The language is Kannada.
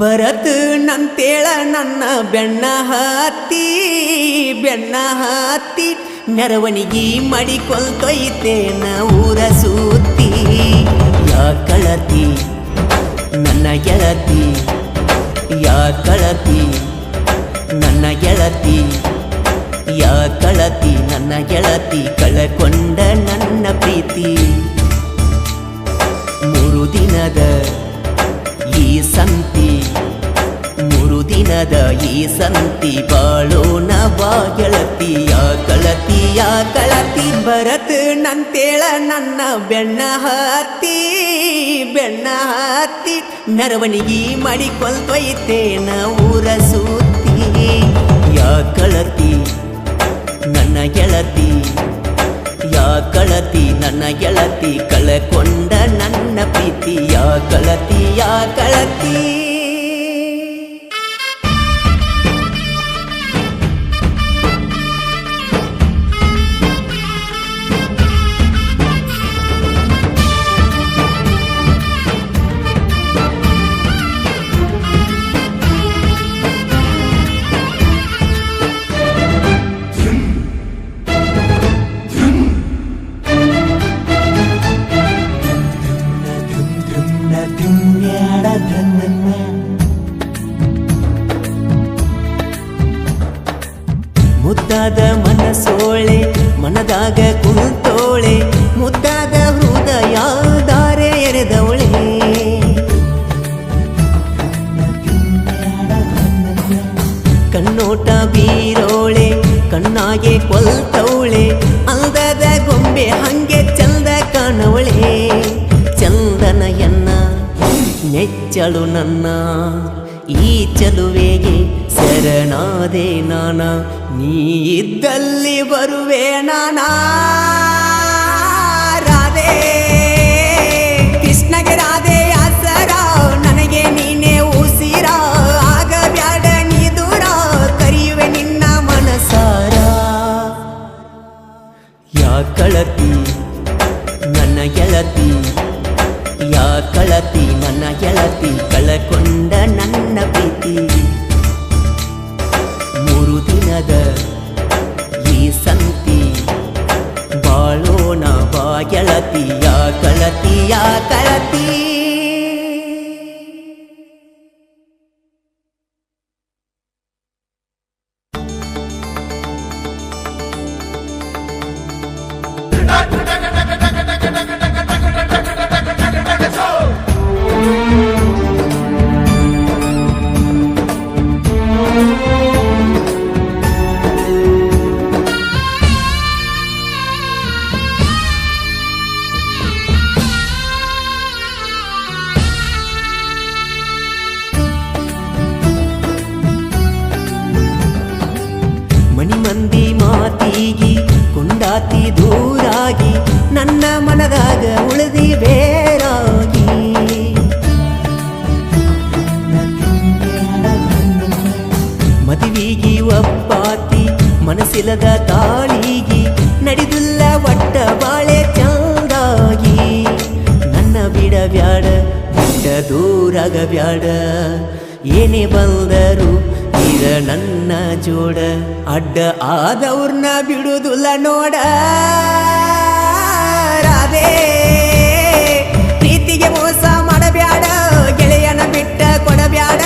ಬರತ್ ನಂತೇಳ ನನ್ನ ಬೆಣ್ಣ ಹತ್ತಿ ಮೆರವಣಿಗೆ ಮಾಡಿಕೊಳ್ತೊಯ್ತೇನ ಊರ ಸುತ್ತಿ. ಯಾ ಕಳತಿ ನನ್ನ ಗೆಳತಿ, ಯಾ ಕಳತಿ ನನ್ನ ಗೆಳತಿ, ಯಾ ಕಳತಿ ನನ್ನ ಗೆಳತಿ, ಕಳಕೊಂಡ ನನ್ನ ಪ್ರೀತಿ. 3 ದಿನದ ಈ ಸಂತಿ, 3 ದಿನದ ಈ ಸಂತಿ, ಬಾಳೋಣ ಬಾ ಗೆಳತಿ. ಯಾ ಕಳತಿ ಯಾ ಕಳತಿ, ಬರತ್ ನಂತೇಳ ನನ್ನ ಬೆಣ್ಣ ಹತ್ತಿ ಮೆರವಣಿಗೆ ಮಾಡಿಕೊಳ್ತೊಯ್ತೇನ ಊರ ಸುತ್ತಿ. ಯಾ ಕಳತಿ ನನ್ನ ಗೆಳತಿ, ಯಾ ಕಳತಿ ನನ್ನ ಗೆಳತಿ, ಕಳಕೊಂಡ ನನ್ನ ಪ್ರೀತಿ. ಯಾ ಕಳತಿ ಯಾ ಕಳತಿ. ಮುದ್ದಾದ ಮನಸೋಳೆ ಮನದಾಗ ಕುಂತೋಳೆ, ಮುದ್ದಾದ ಹೃದಯ ದಾರೆ ಎರೆದವಳೆ. ಕಣ್ಣೋಟ ಬೀರೋಳೆ ಕಣ್ಣಾಗೆ ಕೊಲ್ತವಳೆ, ಅಂದದ ಗೊಂಬೆ ಹಂಗೆ ಚಂದ ಕಾಣವಳೆ. ಚಂದನ ಎನ್ನ ನೆಚ್ಚಳು ನನ್ನ, ಈ ಚಲುವೆಗೆ ಶರಣಾದೆ ನಾನ, ನೀ ಇದ್ದಲ್ಲಿ ಬರುವೆ ನಾನಾ. ರಾಧೆ ಕೃಷ್ಣಗೆ ರಾಧೆ ಆಸರ, ನನಗೆ ನೀನೇ ಉಸಿರ, ಆಗ ಬ್ಯಾಡ ನೀ ದೂರ, ಕರೆಯುವೆ ನಿನ್ನ ಮನಸಾರ. ಯಾ ಕಳತಿ ನನ್ನ ಗೆಳತಿ, ಯಾ ಕಳತಿ ನನ್ನ ಗೆಳತಿ, ಕಳಕೊಂಡ ನನ್ನ ಪ್ರೀತಿ. 3 ದಿನದ ಈ ಸಂತಿ, ಬಾಳೋಣ ಬಾ ಗೆಳತಿ. ಯಾ ಕಳತಿ ಯಾ ಕಳತಿ. ಮನಿ ಮಂದಿ ಮಾತಿಗಿ ಕೊಂಡಾತಿ ದೂರಾಗಿ, ನನ್ನ ಮನದಾಗ ಉಳಿದಿ ಬೇರಾಗಿ. ಮದುವಿಗಿ ಒಪ್ಪಾತಿ ಮನಸ್ಸಿಲ್ಲದ ತಾಳಿಗಿ, ನಡೆದಿಲ್ಲ ಒಟ್ಟ ಬಾಳೆ ಚಂದಾಗಿ. ನನ್ನ ಬಿಡಬ್ಯಾಡ ಬಿಟ್ಟ ದೂರಾಗ ಬ್ಯಾಡ, ಏನೇ ಬಂದರು ಇರ ನನ್ನ ಜೋಡ, ಅಡ್ಡ ಆದವ್ರನ್ನ ಬಿಡುವುದಿಲ್ಲ ನೋಡ. ರಾಧೆ ಪ್ರೀತಿಗೆ ಮೋಸ ಮಾಡಬ್ಯಾಡ, ಗೆಳೆಯನ ಬಿಟ್ಟ ಕೊಡಬ್ಯಾಡ,